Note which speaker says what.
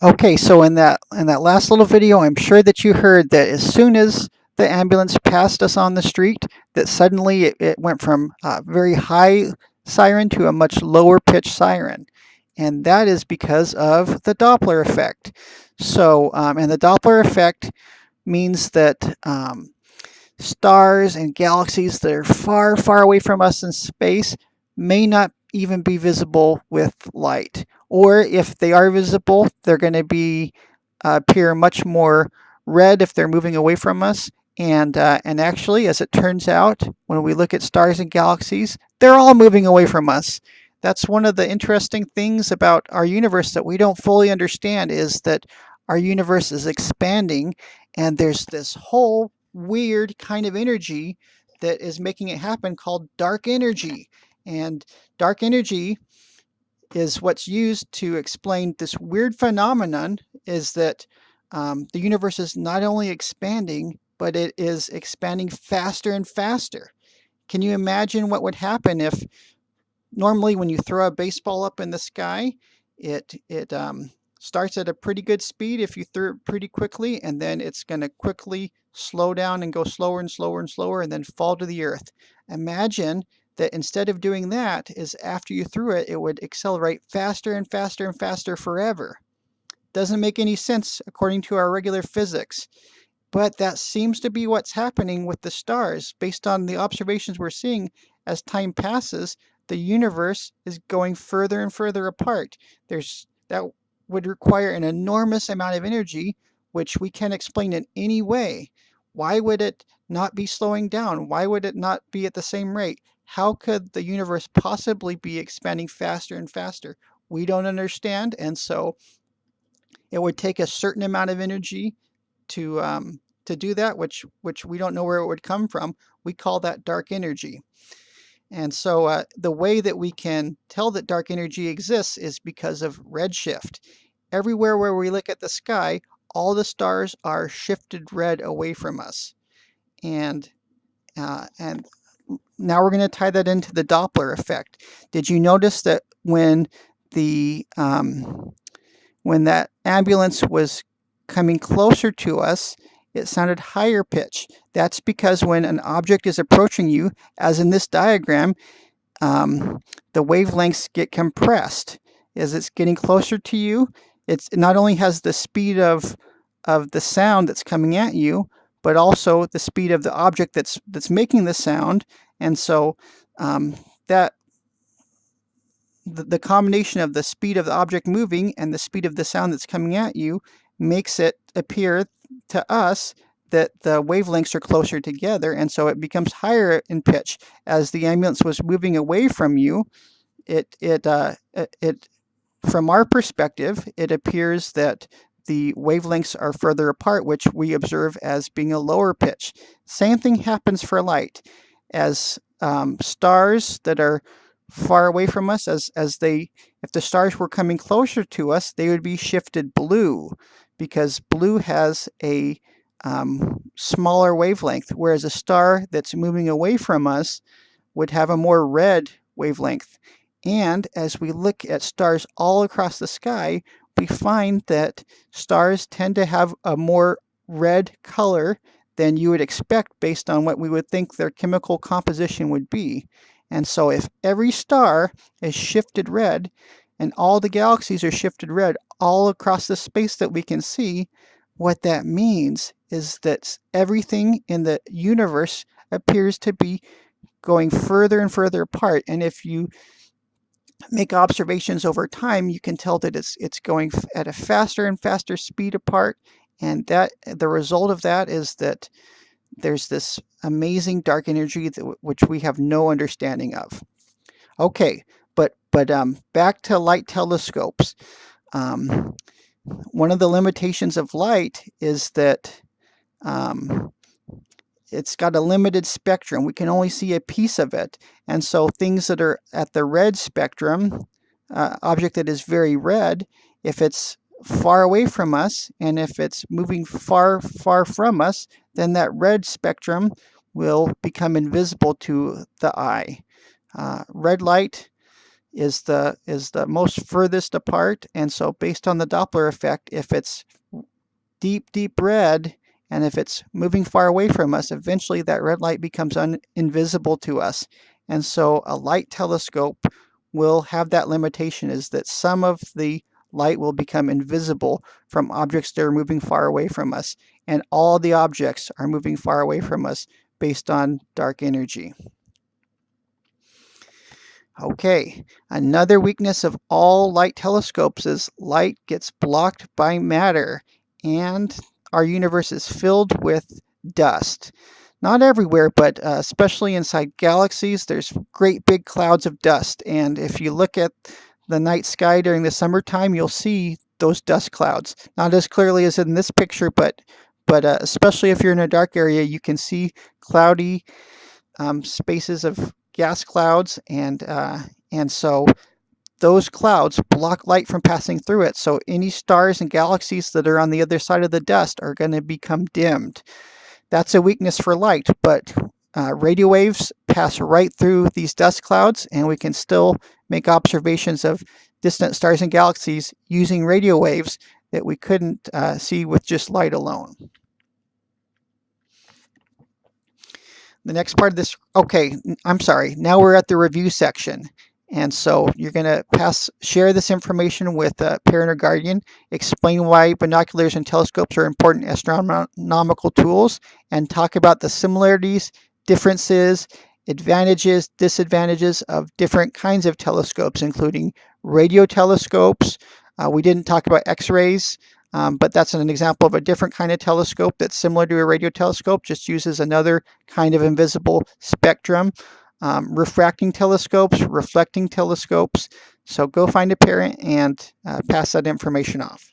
Speaker 1: Okay, so in that last little video, I'm sure that you heard that as soon as the ambulance passed us on the street, that suddenly it went from a very high siren to a much lower pitch siren. And that is because of the Doppler effect. So, and the Doppler effect means that stars and galaxies that are far, far away from us in space may not even be visible with light. Or if they are visible, they're going to be appear much more red if they're moving away from us. And actually, as it turns out, when we look at stars and galaxies, they're all moving away from us. That's one of the interesting things about our universe that we don't fully understand, is that our universe is expanding, and there's this whole weird kind of energy that is making it happen called dark energy. And dark energy is what's used to explain this weird phenomenon, is that the universe is not only expanding, but it is expanding faster and faster. Can you imagine what would happen if normally when you throw a baseball up in the sky, it starts at a pretty good speed if you throw it pretty quickly, and then it's going to quickly slow down and go slower and slower and slower and then fall to the earth. Imagine that instead of doing that, is after you threw it, it would accelerate faster and faster and faster forever. Doesn't make any sense according to our regular physics. But that seems to be what's happening with the stars. Based on the observations we're seeing, as time passes, the universe is going further and further apart. That would require an enormous amount of energy, which we can't explain in any way. Why would it not be slowing down? Why would it not be at the same rate? How could the universe possibly be expanding faster and faster? We don't understand, and so it would take a certain amount of energy to do that, which we don't know where it would come from. We call that dark energy. And so the way that we can tell that dark energy exists is because of redshift. Everywhere where we look at the sky, all the stars are shifted red away from us. And now we're going to tie that into the Doppler effect. Did you notice that the when that ambulance was coming closer to us, it sounded higher pitch? That's because when an object is approaching you, as in this diagram, the wavelengths get compressed. As it's getting closer to you, it not only has the speed of the sound that's coming at you, but also the speed of the object that's making the sound. And so that the combination of the speed of the object moving and the speed of the sound that's coming at you makes it appear to us that the wavelengths are closer together, and so it becomes higher in pitch. As the ambulance was moving away from you, it from our perspective, it appears that the wavelengths are further apart, which we observe as being a lower pitch. Same thing happens for light. As stars that are far away from us, if the stars were coming closer to us, they would be shifted blue, because blue has a smaller wavelength, whereas a star that's moving away from us would have a more red wavelength. And as we look at stars all across the sky, we find that stars tend to have a more red color than you would expect based on what we would think their chemical composition would be. And so if every star is shifted red and all the galaxies are shifted red all across the space that we can see, what that means is that everything in the universe appears to be going further and further apart. And if you make observations over time, you can tell that it's going at a faster and faster speed apart. And that the result of that is that there's this amazing dark energy which we have no understanding of. Okay, but back to light telescopes. One of the limitations of light is that it's got a limited spectrum. We can only see a piece of it. And so things that are at the red spectrum, object that is very red, if it's far away from us and if it's moving far, far from us, then that red spectrum will become invisible to the eye. Red light is the most furthest apart, and so based on the Doppler effect, if it's deep red and if it's moving far away from us, eventually that red light becomes invisible to us. And so a light telescope will have that limitation, is that some of the light will become invisible from objects that are moving far away from us, and all the objects are moving far away from us based on dark energy. Okay, another weakness of all light telescopes is light gets blocked by matter, and our universe is filled with dust. Not everywhere, but especially inside galaxies, there's great big clouds of dust. And if you look at the night sky during the summertime, you'll see those dust clouds. Not as clearly as in this picture, but especially if you're in a dark area, you can see cloudy spaces of gas clouds, and so those clouds block light from passing through it. So any stars and galaxies that are on the other side of the dust are going to become dimmed. That's a weakness for light, but radio waves pass right through these dust clouds, and we can still make observations of distant stars and galaxies using radio waves that we couldn't see with just light alone. The next part of this, okay, I'm sorry, now we're at the review section. And so you're going to share this information with a parent or guardian, explain why binoculars and telescopes are important astronomical tools, and talk about the similarities, differences, advantages, disadvantages of different kinds of telescopes, including radio telescopes. We didn't talk about X-rays, but that's an example of a different kind of telescope that's similar to a radio telescope, just uses another kind of invisible spectrum. Refracting telescopes, reflecting telescopes. So go find a parent and pass that information off.